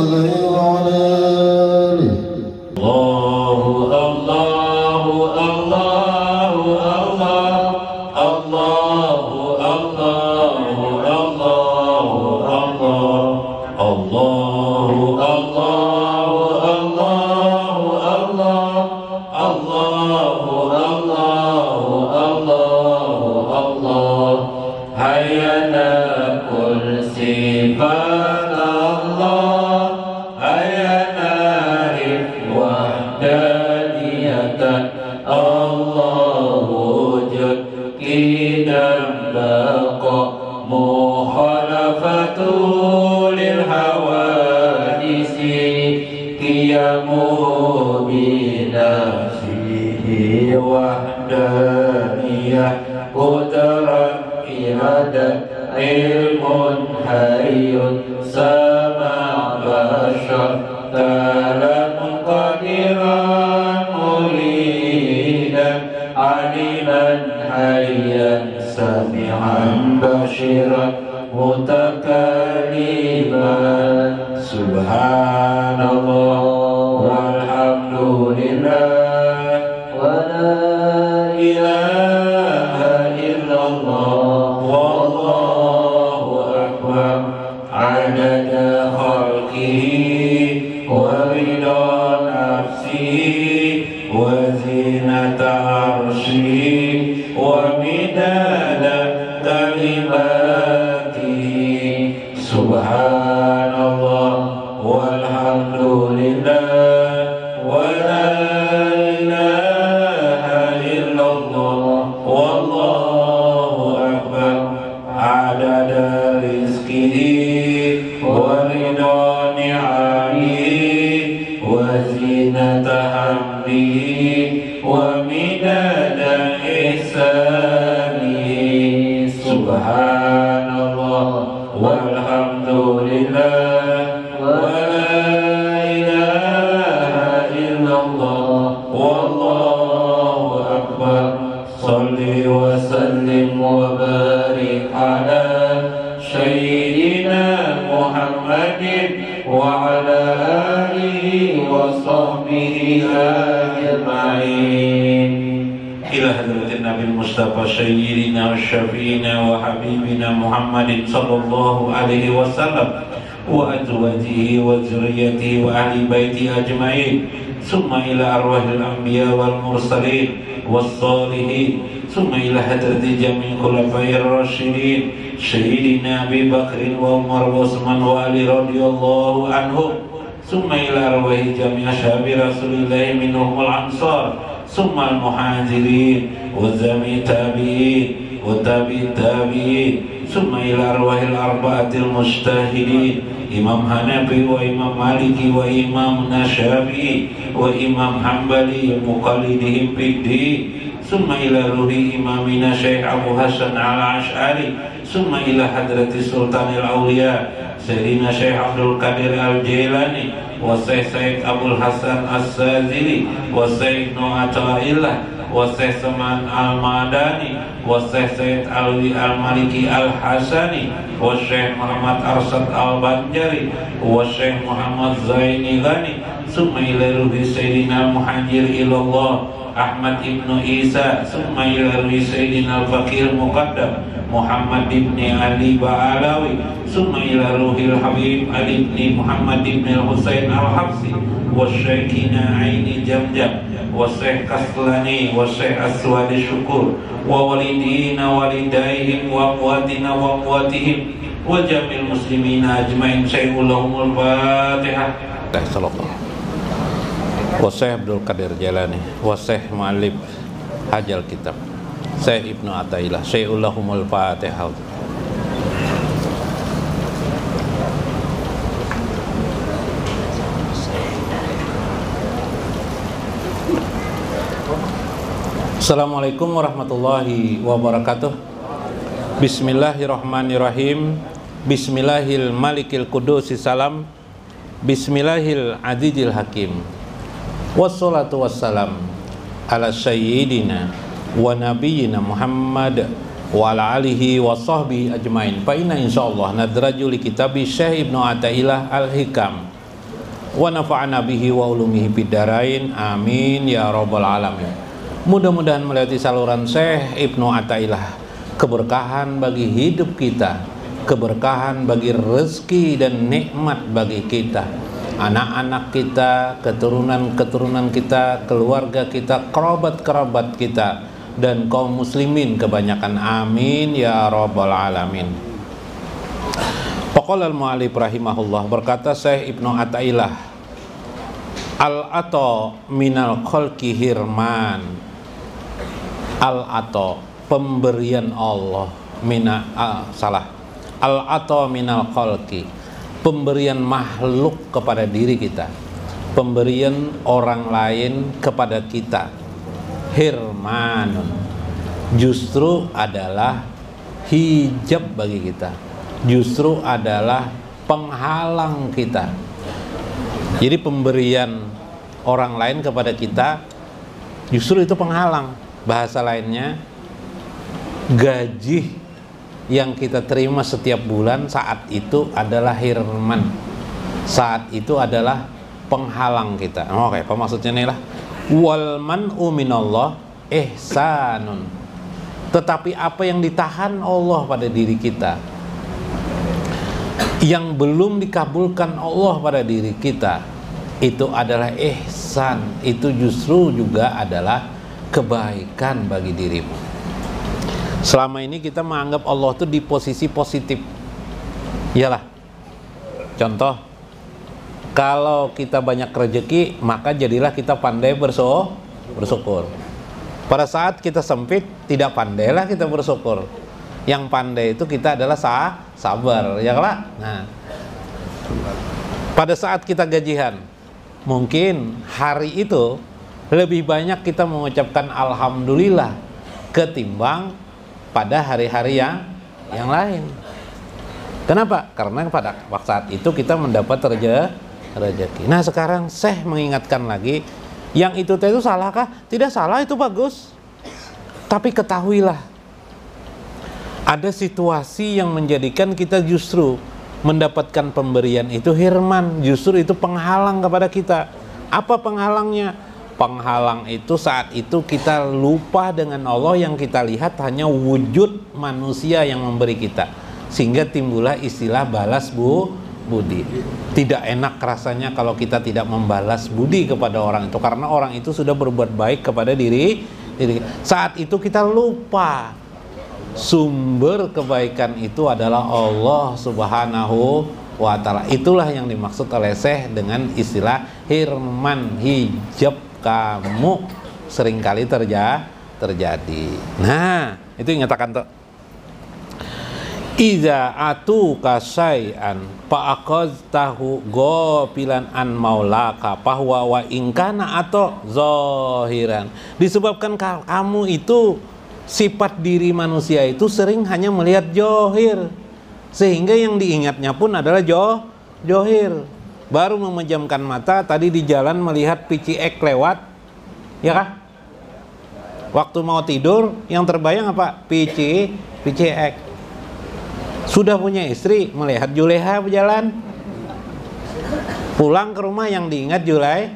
عليه وعلى آله. الله الله الله الله الله الله الله الله الله hayana kul sifat Allah hayana wahdaniyatan Allah wujud qidam baqa mukhalafatul hawadisi qiyamu binafsihi wahdaniyah qudrat iradat ilmun hayyun sama bashar kalam qadiran mulidan aliman hayyan sami'an bashiran mutakalliman subhanallah walhamdulillah wa la ilaha illallah wallahu akbar adada khalqihi wa rida nafsihi wa zinata arshihi wa midada kalimatihi subhanallah walhamdulillah wa la ilaha illallah wallahu akbar adada rizqihi wa ridha ni'amihi wa zinata hamdihi wa midada ihsanihi subhanallah walhamdulillah wa la ilaha illallah wallahu akbar salli wa sallim wa barik ala sayyidina Muhammadin wa ala alihi wa sahbihi ajma'in ila hadratin Nabi Mustafa sayyidina wa syafi'ina wa habibina Muhammadin sallallahu alaihi wasallam wa azwajihi wa zurriyyatihi wa ahli baiti ajma'in summa ila arwahil anbiya wal mursalin was salihin summa ila hadrati jami' khulafa'ir rasyidin sayyidina Abi Bakr wa Umar wa Utsman wa Ali radhiyallahu anhum summa ila arwahi jami' ashabi Rasulillah minhumul ansar summa al muhajirin wa zami tabi'in wa tabi'it tabi'in summa ila arwahil arba'atil mujtahidin Imam Hanafi wa Imam Maliki wa Imam Nasyafi'i wa Imam Hambali muqallidihim fid-din summa ila ruhi imamina Syekh Abu Hasan al-Ash'ari summa ila hadrati Sultanil Awliya Sayyidina Syekh Abdul Qadir Al-Jailani wa Syekh Said Abdul Hasan As-Sazili wa Syekh Nu'ata'illah wa Syekh Saman Al-Madani wa Syekh Said Alwi Al-Maliki Al-Hasani wa Syekh Muhammad Arsad Al-Banjari wa Syekh Muhammad Zaini Ghani summa ila ruhi Sayyidina Muhajir ilallah Ahmad ibnu Isa summa ila ruhi Sayyidina Al-Faqir Muqaddam Muhammad ibn Ali Ba'alawi summa ila ruhil Habib Ali ibn Muhammad ibn Husain Al-Habsi wa Syekhina Aini Jamjam wa Syekh Kaslani wa Syekh Aswadi Syukur wa walidina walidaihim wa amwatina wa amwatihim wa jamil muslimina ajmain Syekhulahumul Fatihah wa Syekh Abdul Qadir Jalani wa Syekh Mu'alib Hajal Kitab Syekh Ibnu Athaillah Syekhulahumul Fatihah. Assalamualaikum warahmatullahi wabarakatuh. Bismillahirrahmanirrahim. Bismillahil malikil kudusi salam. Bismillahil adidil hakim. Wassalatu wassalam ala sayyidina wa nabiyyina Muhammad wa ala alihi wa sahbihi ajmain. Fa inna insyaallah nadraju li kitabi Syekh Ibnu Athaillah Al-Hikam wa nafa'ana bihi wa ulumihi fid dharain. Amin ya rabbal alamin. Mudah-mudahan melewati saluran Syekh Ibnu Athaillah keberkahan bagi hidup kita, keberkahan bagi rezeki dan nikmat bagi kita, anak-anak kita, keturunan-keturunan kita, keluarga kita, kerabat-kerabat kita, dan kaum muslimin kebanyakan. Amin ya rabbal alamin. Faqala al-mu'allif rahimahullah, berkata Syekh Ibnu Athaillah, al-ata minal khalqi hirman. Al-ata, pemberian Allah, al-ata minal khalqi, pemberian makhluk kepada diri kita, pemberian orang lain kepada kita, hirmanun, justru adalah hijab bagi kita, justru adalah penghalang kita. Jadi pemberian orang lain kepada kita justru itu penghalang. Bahasa lainnya, gaji yang kita terima setiap bulan saat itu adalah hirman, saat itu adalah penghalang kita. Oke, apa maksudnya nih lah? Wal man'u minallah ihsanun. Tetapi apa yang ditahan Allah pada diri kita, yang belum dikabulkan Allah pada diri kita, itu adalah ihsan. Itu justru juga adalah kebaikan bagi dirimu. Selama ini kita menganggap Allah itu di posisi positif. Iyalah. Contoh, kalau kita banyak rezeki, maka jadilah kita pandai bersyukur. Pada saat kita sempit, tidak pandailah kita bersyukur. Yang pandai itu kita adalah sabar, ya kan? Nah, pada saat kita gajian, mungkin hari itu lebih banyak kita mengucapkan alhamdulillah ketimbang pada hari-hari yang lain. Kenapa? Karena pada saat itu kita mendapat rezeki. Nah, sekarang Syekh mengingatkan lagi, yang itu salahkah? Tidak salah, itu bagus. Tapi ketahuilah, ada situasi yang menjadikan kita justru mendapatkan pemberian itu hirman, justru itu penghalang kepada kita. Apa penghalangnya? Penghalang itu saat itu kita lupa dengan Allah, yang kita lihat hanya wujud manusia yang memberi kita, sehingga timbullah istilah balas budi. Tidak enak rasanya kalau kita tidak membalas budi kepada orang itu, karena orang itu sudah berbuat baik kepada diri. Saat itu kita lupa sumber kebaikan itu adalah Allah Subhanahu wa ta'ala. Itulah yang dimaksud oleh Syekh dengan istilah hirman, hijab kamu seringkali terjadi. Nah, itu nyatakan tuh. Iza atu kasai'an fa'aqaztahu ghafilan an maulaka bahwa wa ingkana atau zahiran. Disebabkan kamu itu sifat diri manusia itu sering hanya melihat johir, sehingga yang diingatnya pun adalah johir. Baru memejamkan mata, tadi di jalan melihat PCX lewat, ya kah? Waktu mau tidur, yang terbayang apa? PCX. Sudah punya istri, melihat Juleha berjalan. Pulang ke rumah, yang diingat Juleha.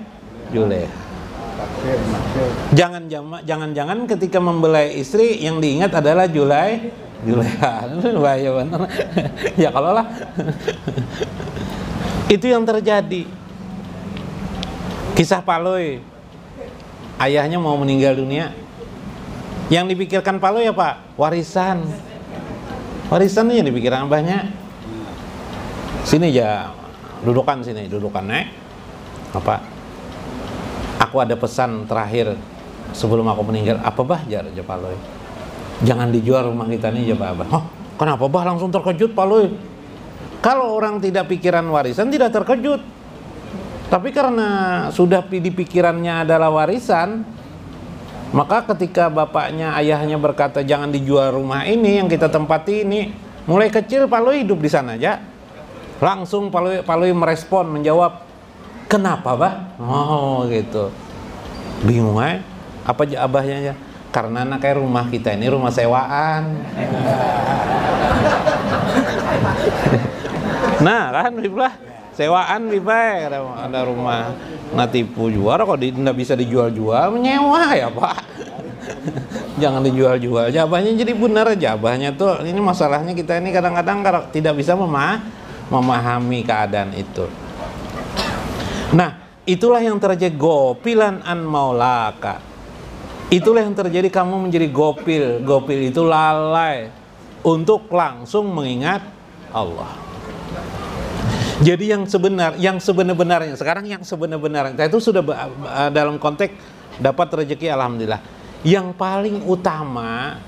Jangan-jangan ketika membelai istri, yang diingat adalah Juleha. Bahaya benar. Ya kalau lah. Itu yang terjadi. Kisah Paloi, ayahnya mau meninggal dunia, yang dipikirkan Paloi apa? Warisan. Warisan yang dipikirkan abahnya. Sini aja, dudukan apa? Aku ada pesan terakhir sebelum aku meninggal. Apa bah? Jar Paloi, jangan dijual rumah kita nih, ya Abah. Oh, kenapa bah? Langsung terkejut Paloi. Kalau orang tidak pikiran warisan tidak terkejut. Tapi karena sudah di pikirannya adalah warisan, maka ketika bapaknya, ayahnya berkata jangan dijual rumah ini yang kita tempati ini, mulai kecil Paloi hidup di sana aja. Langsung Paloi merespon, menjawab, kenapa bah? Oh gitu. Bingung apa abahnya ya? Karena kayak rumah kita ini rumah sewaan. Nah kan, sewaan bipai, ada rumah natipu jual kok nggak bisa dijual-jual, menyewa ya Pak. Jangan dijual-jual. Jabahnya jadi benar, jabahnya tuh ini masalahnya kita ini kadang-kadang kalau tidak bisa memahami keadaan itu. Nah, itulah yang terjadi gopilan an maulaka. Itulah yang terjadi kamu menjadi gopil. Gopil itu lalai untuk langsung mengingat Allah. Jadi yang sebenar-benarnya, sekarang yang sebenar-benarnya itu sudah dalam konteks dapat rezeki alhamdulillah. Yang paling utama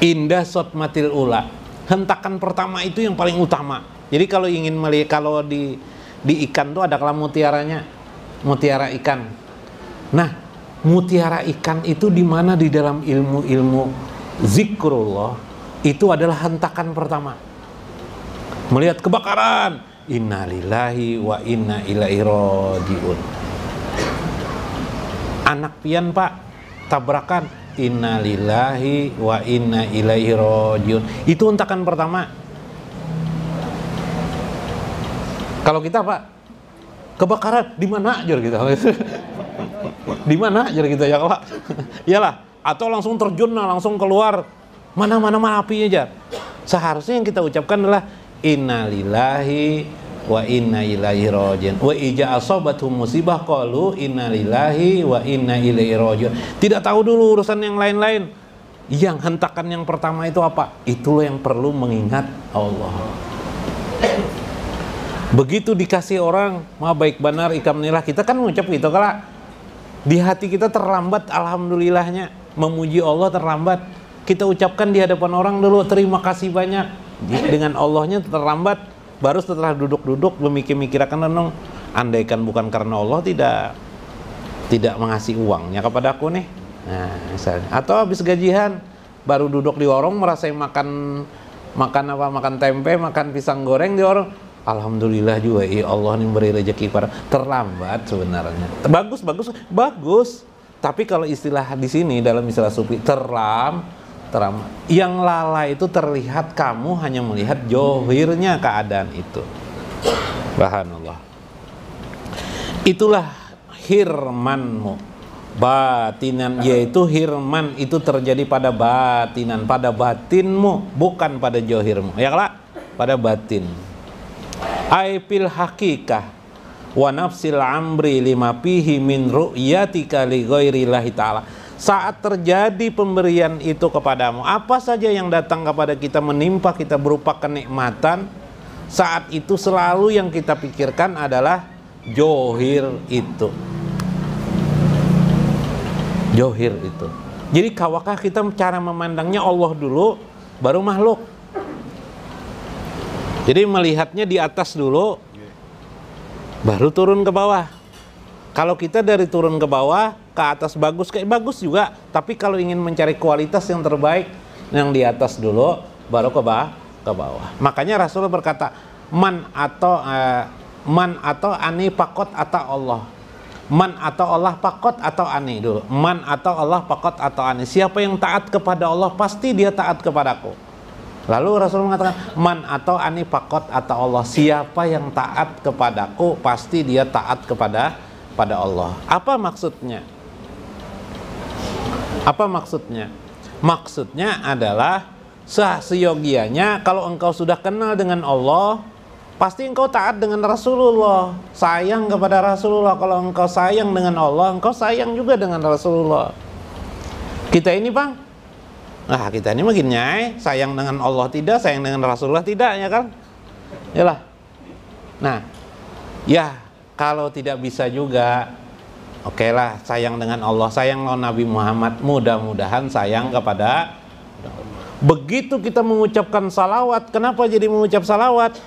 indah sotmatil ula. Hentakan pertama itu yang paling utama. Jadi kalau ingin melihat, kalau di ikan tuh ada mutiaranya, mutiara ikan. Nah, mutiara ikan itu di mana di dalam ilmu zikrullah itu adalah hentakan pertama. Melihat kebakaran, innalillahi wa inna ilaihi rajiun. Anak pian Pak, tabrakan, innalillahi wa inna ilaihi rajiun. Itu hentakan pertama. Kalau kita Pak, kebakaran di mana aja kita? Di mana aja kita ya Pak? Iyalah, atau langsung terjun, langsung keluar. Mana apinya aja. Seharusnya yang kita ucapkan adalah innalillahi wa inna ilaihi rajiun. Wa ija asabathum musibah qalu innalillahi wa inna ilaihi rajiun. Tidak tahu dulu urusan yang lain-lain. Yang hentakan yang pertama itu apa? Itulah yang perlu mengingat Allah. Begitu dikasih orang, ma baik benar ikam nilah, kita kan mengucap gitu kalau di hati kita terlambat, alhamdulillahnya memuji Allah terlambat. Kita ucapkan di hadapan orang dulu, terima kasih banyak. Dengan Allahnya terlambat, baru setelah duduk-duduk memikir-mikirkan renung, andaikan bukan karena Allah tidak mengasih uangnya kepada aku nih. Nah, misalnya, atau habis gajian baru duduk di warung merasain makan tempe, makan pisang goreng di warung. Alhamdulillah juga, ya Allah nih beri rezeki pada. Terlambat sebenarnya. Bagus. Tapi kalau istilah di sini dalam istilah sufi terlambat. Yang lalai itu terlihat, kamu hanya melihat johirnya keadaan itu. Subhanallah. Itulah hirmanmu batinan, yaitu hirman itu terjadi pada batinan, pada batinmu, bukan pada johirmu. Ya kelak, pada batin. Aipil hakikah wa nafsil amri lima pihi min ru'yatika li ghairillahi ta'ala. Saat terjadi pemberian itu kepadamu, apa saja yang datang kepada kita, menimpa kita berupa kenikmatan, saat itu selalu yang kita pikirkan adalah johir itu. Johir itu. Jadi kawakah kita cara memandangnya Allah dulu, baru makhluk. Jadi melihatnya di atas dulu, baru turun ke bawah. Kalau kita dari turun ke bawah, ke atas bagus, kayak bagus juga. Tapi kalau ingin mencari kualitas yang terbaik, yang di atas dulu, baru ke bawah. Makanya Rasulullah berkata, man atau ani pakot atau Allah. Man atau Allah pakot atau ani dulu. Man atau Allah pakot atau ani. Siapa yang taat kepada Allah, pasti dia taat kepadaku. Lalu Rasulullah mengatakan, man atau ani pakot atau Allah. Siapa yang taat kepadaku, pasti dia taat kepada Allah. Apa maksudnya? Maksudnya adalah seyogianya kalau engkau sudah kenal dengan Allah, pasti engkau taat dengan Rasulullah, sayang kepada Rasulullah. Kalau engkau sayang dengan Allah, engkau sayang juga dengan Rasulullah. Kita ini Bang, kita ini makin nyai, sayang dengan Allah tidak, sayang dengan Rasulullah tidak, ya kan? Yalah. Nah, ya kalau tidak bisa juga, oke lah, sayang dengan Allah, sayang lawan Nabi Muhammad, mudah-mudahan sayang kepada. Begitu kita mengucapkan salawat, kenapa jadi mengucap salawat?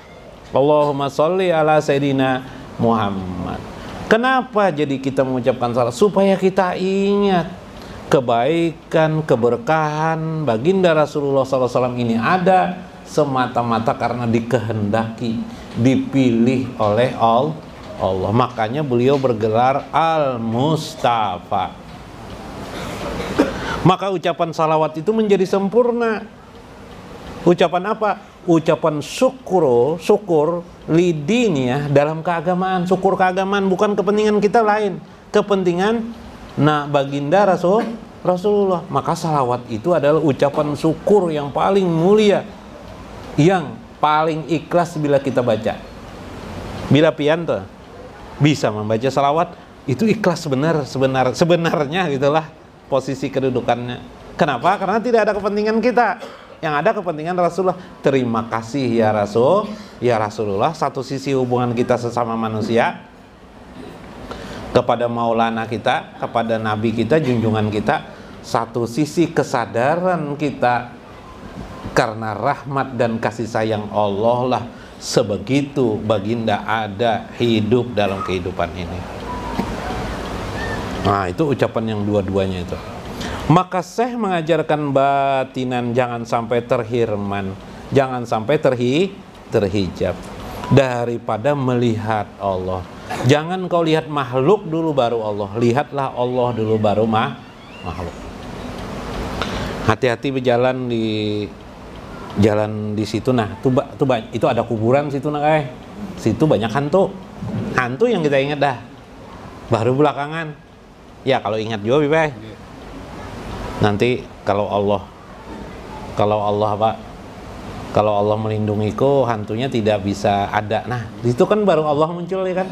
Allahumma sholli ala Sayyidina Muhammad. Kenapa jadi kita mengucapkan salawat? Supaya kita ingat kebaikan, keberkahan baginda Rasulullah SAW ini ada semata-mata karena dikehendaki, dipilih oleh Allah. Makanya beliau bergelar Al-Mustafa. Maka ucapan salawat itu menjadi sempurna. Ucapan apa? ucapan syukur lidiniyah dalam keagamaan, syukur keagamaan, bukan kepentingan kita lain, kepentingan baginda Rasulullah. Maka salawat itu adalah ucapan syukur yang paling mulia, yang paling ikhlas bila kita baca. Bila pian tuh bisa membaca salawat, itu ikhlas sebenarnya gitulah posisi kedudukannya. Kenapa? Karena tidak ada kepentingan kita, yang ada kepentingan Rasulullah. Terima kasih ya Rasulullah. Satu sisi hubungan kita sesama manusia kepada Maulana kita, kepada Nabi kita, junjungan kita. Satu sisi kesadaran kita karena rahmat dan kasih sayang Allah lah, sebegitu baginda ada hidup dalam kehidupan ini. Nah, itu ucapan yang dua-duanya itu. Maka Syekh mengajarkan batinan, jangan sampai terhirman, jangan sampai terhijab daripada melihat Allah. Jangan kau lihat makhluk dulu baru Allah, lihatlah Allah dulu baru makhluk. Hati-hati berjalan di jalan di situ. Nah, itu ada kuburan situ, nah situ banyak hantu yang kita ingat dah, baru belakangan ya kalau ingat juga Bipai. Nanti kalau Allah melindungiku, hantunya tidak bisa ada. Nah, itu kan baru Allah muncul ya kan.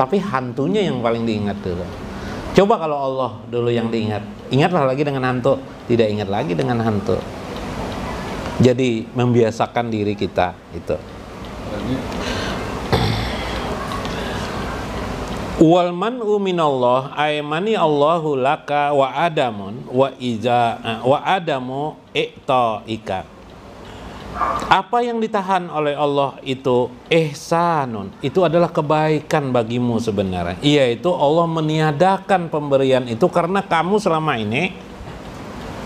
Tapi hantunya yang paling diingat dulu. Coba kalau Allah dulu yang diingat, ingatlah lagi dengan hantu, tidak ingat lagi dengan hantu. Jadi membiasakan diri kita itu. Wal man'u minallah aymani Allahu laka wa adamun wa adamu i'ta'ika. Apa yang ditahan oleh Allah itu ihsanun, itu adalah kebaikan bagimu sebenarnya. Yaitu Allah meniadakan pemberian itu karena kamu selama ini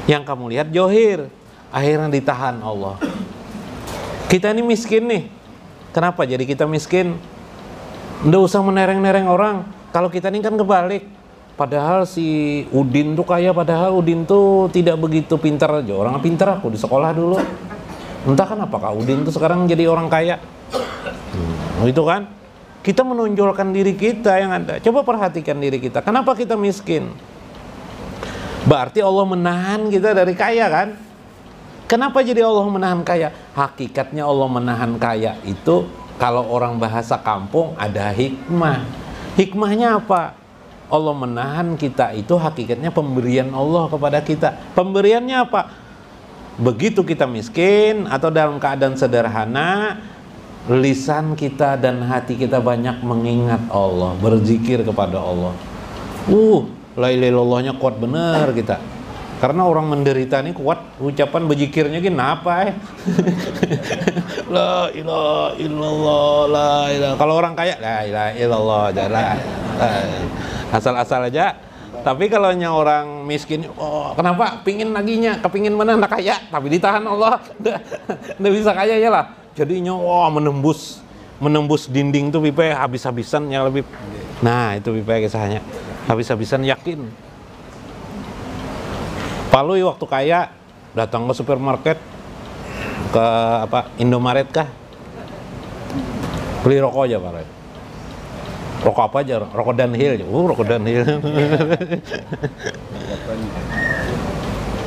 yang kamu lihat johir, akhirnya ditahan Allah. Kita ini miskin nih. Kenapa jadi kita miskin? Nggak usah menereng-nereng orang. Kalau kita ini kan kebalik. Padahal si Udin tuh kaya, padahal Udin tuh tidak begitu pintar aja. Orang pintar aku di sekolah dulu. Entah kenapa Kak Udin tuh sekarang jadi orang kaya. Itu kan. Kita menonjolkan diri kita yang ada. Coba perhatikan diri kita. Kenapa kita miskin? Berarti Allah menahan kita dari kaya kan? Kenapa jadi Allah menahan kaya? Hakikatnya Allah menahan kaya itu, kalau orang bahasa kampung, ada hikmah. Hikmahnya apa? Allah menahan kita itu hakikatnya pemberian Allah kepada kita. Pemberiannya apa? Begitu kita miskin atau dalam keadaan sederhana, lisan kita dan hati kita banyak mengingat Allah, berzikir kepada Allah. La ilaha illallahnya kuat bener kita. Karena orang menderita ini kuat ucapan berzikirnya gini apa La ilaha illallah, la ilaha. Kalau orang kaya la ilaha illallah, asal-asal aja. Tapi kalau orang miskin, kenapa? Pingin laginya, kepingin mana nak kaya, tapi ditahan Allah. Nggak bisa kaya ya lah. Jadinya menembus dinding tuh Bipai habis-habisan yang lebih. Nah, itu Bipai kisahnya. Habis-habisan yakin. Palui waktu kaya datang ke supermarket, ke Indomaret kah, beli rokok aja Pak. Rokok apa aja? Rokok Dunhill. Rokok Dunhill.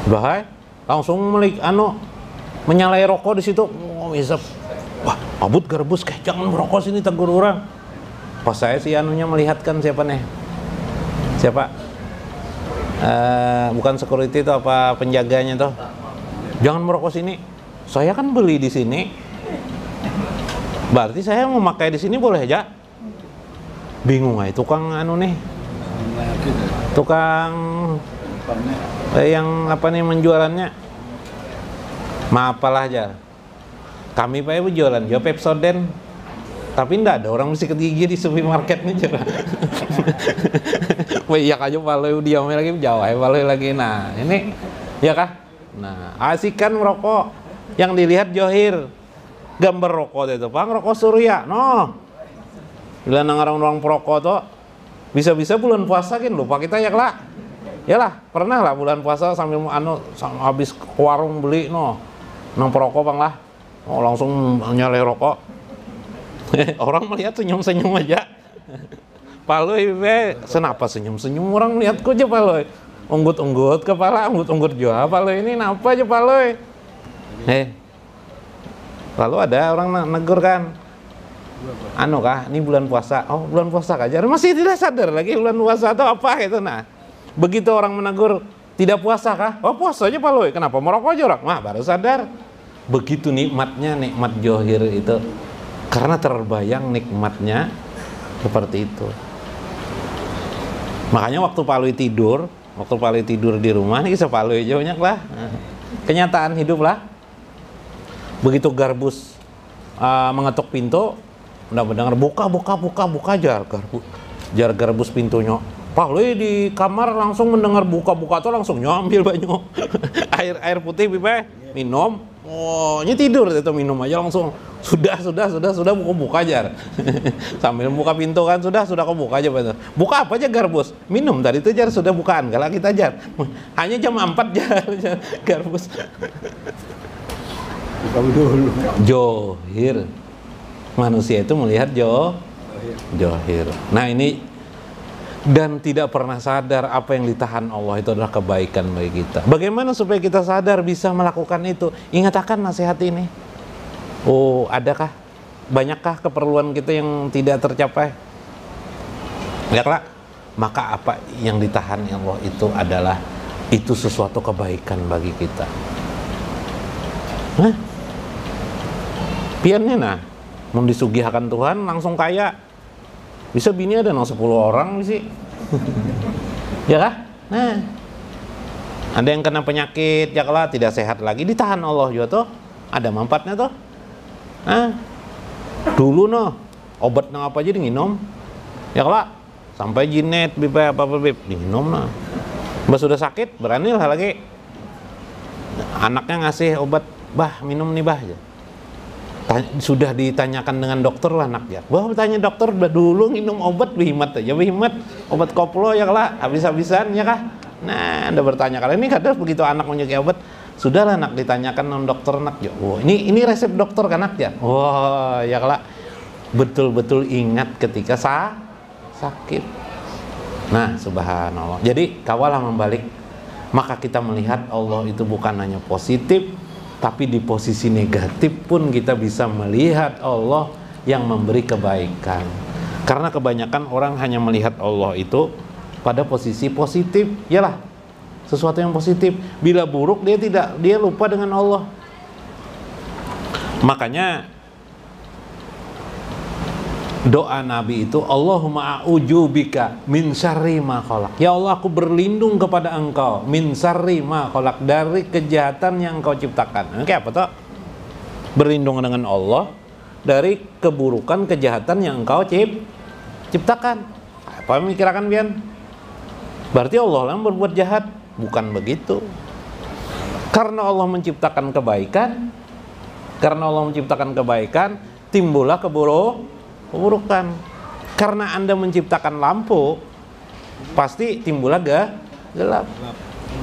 Bahaya. Langsung menyalai rokok di situ. Isap. Wah, abut garbus kayak jangan merokok sini, tegur orang. Pas saya si melihatkan siapa nih? Siapa? Bukan security itu apa penjaganya tuh. Jangan merokok sini. Saya kan beli di sini. Berarti saya mau pakai di sini boleh aja. Bingung aja tukang tukang yang menjualannya. Maapalah aja. Kami Pak jualan juga Pepsodent. Tapi enggak ada orang mesti gigi di supermarket nih coba. Wah iya aja kalau dia lagi jauh kalau lagi. Nah, ini ya kah? Nah, asikan merokok. Yang dilihat johir. Gambar rokok itu, Bang, rokok Surya. Bila orang perokok tuh bisa-bisa bulan puasa kan lupa kita ya lah. Yalah, pernah lah bulan puasa sambil habis ke warung beli nang perokok Bang lah. Oh, langsung nyale rokok. Orang melihat senyum-senyum aja. Paloi senapa senyum-senyum orang lihatku aja paloi. Unggut-unggut kepala, unggut-unggut juga paloi ini napa aja paloi. Lalu ada orang negur kan. Anu kah, ini bulan puasa. Oh, bulan puasa aja. Masih tidak sadar lagi bulan puasa atau apa gitu. Nah, begitu orang menegur, tidak puasa kah? Oh, puasa aja paloi. Kenapa merokok aja orang? Wah, baru sadar. Begitu nikmatnya, nikmat johir itu. Karena terbayang nikmatnya seperti itu. Makanya waktu paloi tidur di rumah, ini bisa paloi aja banyak lah. Kenyataan hidup lah. Begitu garbus mengetuk pintu, udah mendengar buka jar garbus pintunya. Paloi di kamar langsung mendengar buka tuh langsung nyambil banyak air putih pipe minum. Oh, ini tidur itu minum aja langsung. Sudah buka jar. Sambil buka pintu kan sudah kau buka aja betul. Buka apa aja garbus? Minum tadi itu jar sudah bukaan. Kalau kita jar hanya jam 4 jar garbus. Buka dulu. Johir. Manusia itu melihat johir. Nah, ini dan tidak pernah sadar apa yang ditahan Allah itu adalah kebaikan bagi kita. Bagaimana supaya kita sadar bisa melakukan itu? Ingat akan nasihat ini. Oh, adakah? Banyakkah keperluan kita yang tidak tercapai? Lihatlah, maka apa yang ditahan Allah itu adalah itu sesuatu kebaikan bagi kita. Piannya nah, mau disugihakan Tuhan langsung kaya. Bisa bini ada 10 orang sih. Ya kah? Nah, ada yang kena penyakit, ya kalau tidak sehat lagi ditahan Allah juga tuh. Ada manfaatnya tuh. Dulu obat apa aja diminum. Ya kalau sampai jinet, apa diminum Mbak sudah sakit, beranilah lagi. Anaknya ngasih obat, bah minum nih bah aja. Sudah ditanyakan dengan dokter lah anaknya. Wah, bertanya dokter dulu minum obat bihimat aja, obat koplo ya lah, habis-habisan ya kah? Nah, Anda bertanya kalau ini kadang begitu anak menyukai obat, sudahlah anak ditanyakan non dokter anak ya. Oh, ini resep dokter kan anak ya. Wah, ya lah. Betul-betul ingat ketika sakit. Nah, subhanallah. Jadi kawalah membalik. Maka kita melihat Allah itu bukan hanya positif, tapi di posisi negatif pun kita bisa melihat Allah yang memberi kebaikan. Karena kebanyakan orang hanya melihat Allah itu pada posisi positif, yalah, sesuatu yang positif. Bila buruk dia lupa dengan Allah. Makanya doa Nabi itu, Allahumma a'udzubika min syarri ma khalaq. Ya Allah, aku berlindung kepada Engkau min syarri ma khalaq, dari kejahatan yang Engkau ciptakan. Oke, apa toh? Berlindung dengan Allah dari keburukan kejahatan yang Engkau ciptakan. Apa memikirkan pian? Berarti Allah yang berbuat jahat? Bukan begitu. Karena Allah menciptakan kebaikan, timbullah keburukan. Karena Anda menciptakan lampu, pasti timbullah gelap.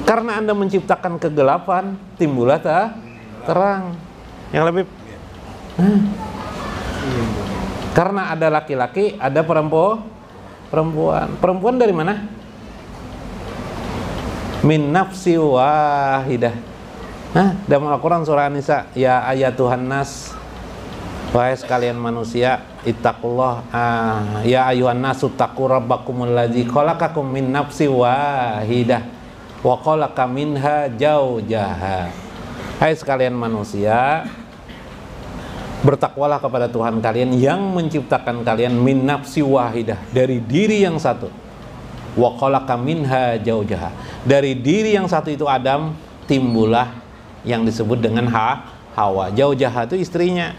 Karena Anda menciptakan kegelapan, timbullah terang. Yang lebih karena ada laki-laki, ada perempuan. Perempuan dari mana? Min nafsi wahidah. Dalam Al-Quran surah An-Nisa, ya ayatuhan nas, wahai sekalian manusia, ittaqullah, ya ayuhan nasu taqu rabbakumul ladzi khalaqakum min nafsi wahidah wa khalaqa minha zawjaha. Hai sekalian manusia, bertakwalah kepada Tuhan kalian yang menciptakan kalian min nafsi wahidah, dari diri yang satu, wa khalaqa minha zawjaha, dari diri yang satu itu Adam, timbullah yang disebut dengan Hawa. Zawjaha itu istrinya.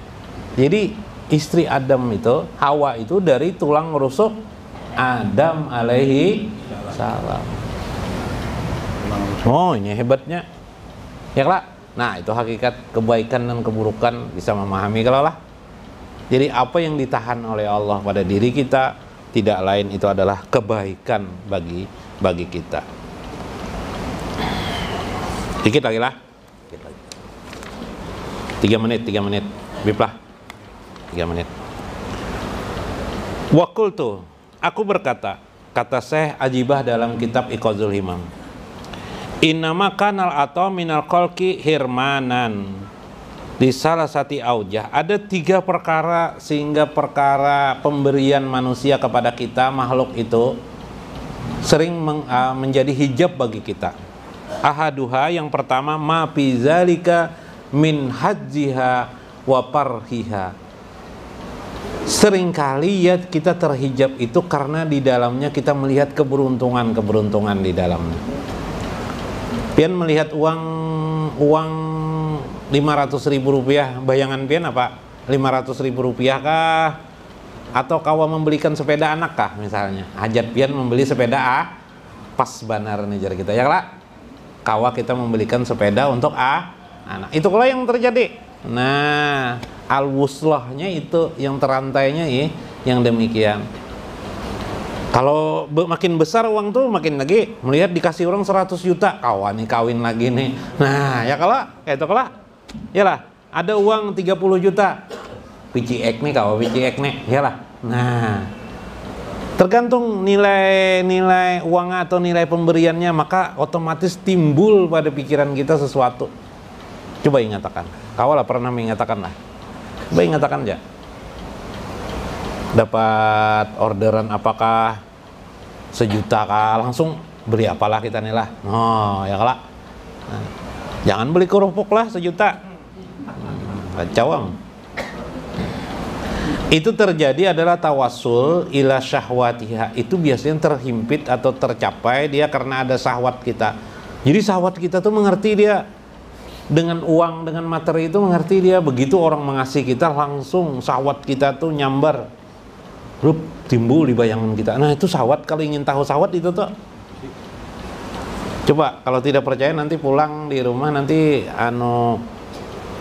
Jadi istri Adam itu, Hawa itu dari tulang rusuk Adam alaihi salam. Oh, ini hebatnya. Ya lah. Nah, itu hakikat kebaikan dan keburukan, bisa memahami kalau lah. Jadi apa yang ditahan oleh Allah pada diri kita, tidak lain itu adalah kebaikan bagi kita. Dikit lagi lah. 3 menit, biplah 3 menit. Wa qultu, aku berkata, kata Syekh Ajibah dalam kitab Iqazul Himam, innama kanal atau minal khalqi hirmanan. Di salah satu aujah ada 3 perkara sehingga perkara pemberian manusia kepada kita makhluk itu sering menjadi hijab bagi kita. Ahaduha, yang pertama, ma fi zalika min hajjiha wa parhiha. Seringkali ya kita terhijab itu karena di dalamnya kita melihat keberuntungan di dalamnya. Pian melihat uang 500.000 rupiah, bayangan pian apa? 500.000 rupiah kah? Atau kawa membelikan sepeda anak kah misalnya? Hajat pian membeli sepeda pas banar nih jar kita ya lah. Kawa kita membelikan sepeda untuk anak. Itu kalau yang terjadi. Nah, al-wuslahnya itu yang terantainya yang demikian. Kalau makin besar uang tuh makin lagi melihat dikasih orang 100 juta, kawan nih kawin lagi nih. Nah, ya kalau itu kalau yalah ada uang 30 juta. PCX nih kawan PCX nih, yalah. Nah, tergantung nilai uang atau nilai pemberiannya, maka otomatis timbul pada pikiran kita sesuatu. Coba ingatakan. Kawalah pernah mengatakan lah. Coba ingatakan aja. Dapat orderan apakah 1 juta kah, langsung beli apalah kita nih lah. Oh ya kalah. Nah, jangan beli kerupuk lah 1 juta. Kacauan. Itu terjadi adalah tawassul ila syahwatiha. Itu biasanya terhimpit atau tercapai dia karena ada syahwat kita. Jadi syahwat kita tuh mengerti dia dengan uang, dengan materi itu mengerti dia. Begitu orang mengasihi kita, langsung syahwat kita tuh nyambar, timbul di bayangan kita. Nah itu syahwat. Kalau ingin tahu syahwat itu tuh, coba kalau tidak percaya nanti pulang di rumah nanti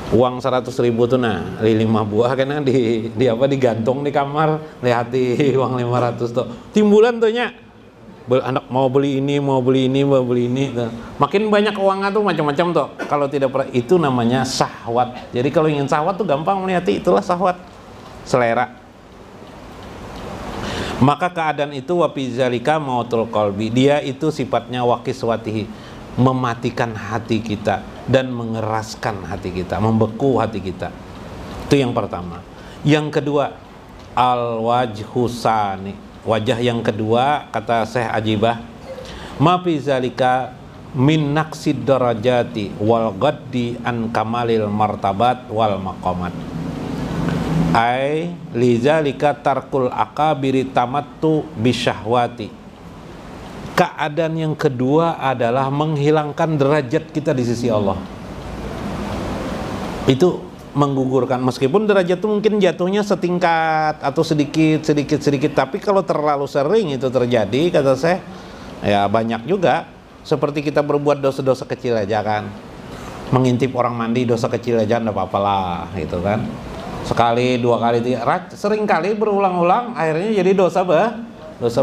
uang 100.000 tuh nah 5 buah karena digantung di kamar, lihati uang 500 tuh timbulan tuh nya anak mau beli ini tuh. Makin banyak uangnya tuh macam-macam tuh. Kalau tidak itu namanya syahwat. Jadi kalau ingin syahwat tuh gampang melihati, itulah syahwat, selera. Maka keadaan itu wafizalika mautul qalbi, dia itu sifatnya wakiswatihi, mematikan hati kita dan mengeraskan hati kita, membeku hati kita. Itu yang pertama. Yang kedua, al-wajhusani, wajah yang kedua, kata Syekh Ajibah, ma fi zalika min naqsid darajati wal gaddi an kamalil martabat wal maqamat. Ai lizalika tarkul akabiri tamattu bisyahwati. Keadaan yang kedua adalah menghilangkan derajat kita di sisi Allah. Itu menggugurkan, meskipun derajat itu mungkin jatuhnya setingkat atau sedikit, tapi kalau terlalu sering itu terjadi, kata saya, ya banyak juga. Seperti kita berbuat dosa-dosa kecil aja kan, mengintip orang mandi dosa kecil aja enggak apa-apalah gitu kan. Sekali, 2 kali, 3, sering kali berulang-ulang akhirnya jadi dosa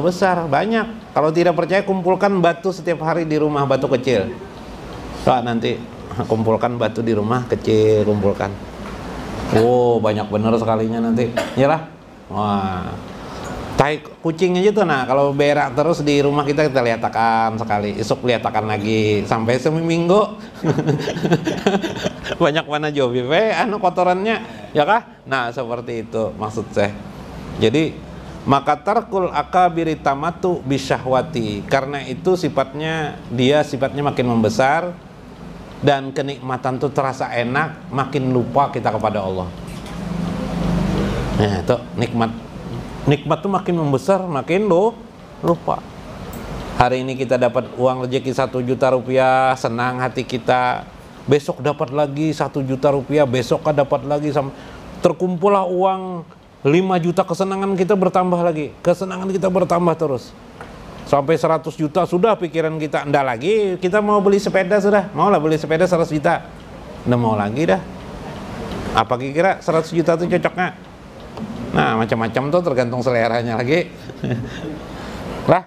besar, banyak. Kalau tidak percaya kumpulkan batu setiap hari di rumah, batu kecil. Pak nanti kumpulkan batu di rumah kecil, kumpulkan. Oh banyak bener sekalinya nanti. Yalah. Wah. Tai kucing aja tuh, nah kalau berak terus di rumah kita lihat-akan sekali, esok lihat-akan lagi sampai seminggu. Banyak mana jobi kotorannya, ya kah? Nah seperti itu maksud saya. Jadi maka tarkul akabiri tamatu bisyahwati, karena itu sifatnya makin membesar dan kenikmatan itu terasa enak, makin lupa kita kepada Allah. Nah itu nikmat tuh makin membesar, makin lupa. Hari ini kita dapat uang rezeki 1 juta rupiah, senang hati kita. Besok dapat lagi 1 juta rupiah, besok dapat lagi, terkumpullah uang 5 juta, kesenangan kita bertambah lagi, kesenangan kita bertambah terus sampai 100 juta sudah pikiran kita. Ndak lagi kita mau beli sepeda, sudah mau lah beli sepeda 100 juta, ndak mau lagi dah. Apa kira 100 juta itu cocoknya? Nah macam-macam tuh tergantung seleranya lagi. Lah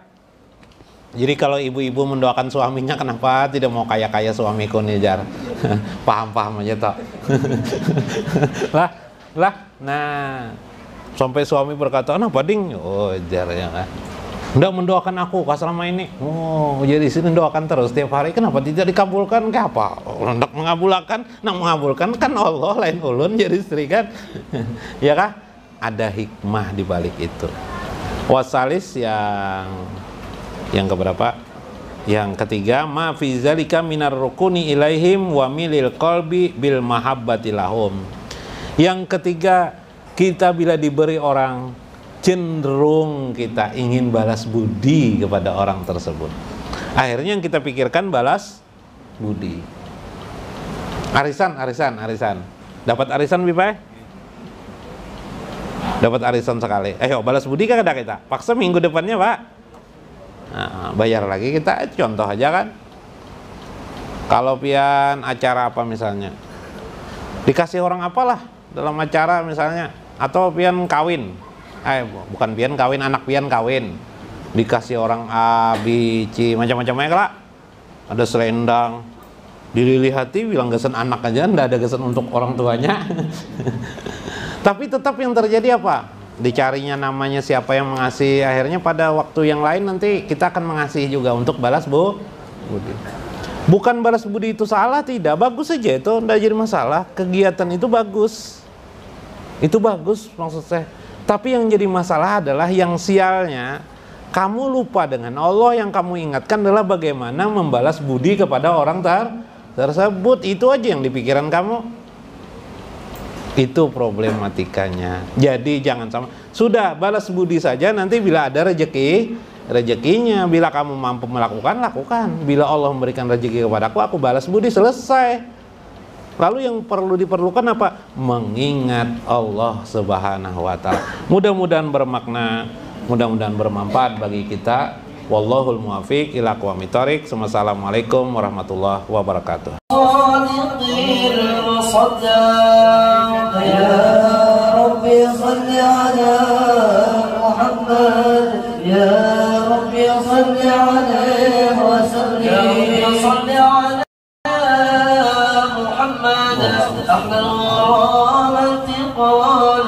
jadi kalau ibu-ibu mendoakan suaminya, kenapa tidak mau kaya-kaya suamiku nih jar? Paham-paham aja toh. Nah, sampai suami berkata, "Apa ding?" Oh, jarnya kan. Hendak mendoakan aku selama ini. Oh, jadi sini doakan terus setiap hari. Kenapa tidak dikabulkan? Ke apa? Hendak mengabulkan kan Allah lain ulun jadi istri kan. Ya kah? Ada hikmah di balik itu. Wasalis yang keberapa? Yang ketiga, ma fi zalika minar rukuni ilaihim wa milil qalbi bil mahabbati lahum. Yang ketiga, kita bila diberi orang, cenderung kita ingin balas budi kepada orang tersebut. Akhirnya yang kita pikirkan balas budi. Arisan. Dapat arisan Bipai? Dapat arisan sekali. Ayo balas budi kan ada kita. Paksa minggu depannya, Pak. Nah, bayar lagi kita, contoh aja kan. Kalau pian acara apa misalnya, dikasih orang apalah dalam acara misalnya, atau pian kawin, bukan pian kawin, anak pian kawin, dikasih orang A, B, C, macam-macamnya lah. Ada selendang, dililihati bilang gesen anak aja, ndak ada gesen untuk orang tuanya. Tapi tetap yang terjadi apa? Dicarinya namanya siapa yang mengasihi, akhirnya pada waktu yang lain nanti kita akan mengasihi juga untuk balas budi. Bukan balas budi itu salah, tidak, bagus saja itu, tidak jadi masalah. Kegiatan itu bagus maksud saya. Tapi yang jadi masalah adalah yang sialnya kamu lupa dengan Allah. Yang kamu ingatkan adalah bagaimana membalas budi kepada orang tersebut. Itu aja yang di pikiran kamu. Itu problematikanya. Jadi jangan sama. Sudah balas budi saja, nanti bila ada rezekinya, bila kamu mampu melakukan, lakukan. Bila Allah memberikan rezeki kepadaku, aku balas budi, selesai. Lalu yang perlu diperlukan apa? Mengingat Allah Subhanahu wa taala. Mudah-mudahan bermakna, mudah-mudahan bermanfaat bagi kita. Wallahul muwaffiq ila aqwamit thoriq. Wassalamualaikum warahmatullahi wabarakatuh. يا ربي صل على محمد يا ربي صل عليه وسلم صل على محمد أحلى الغرام انتقال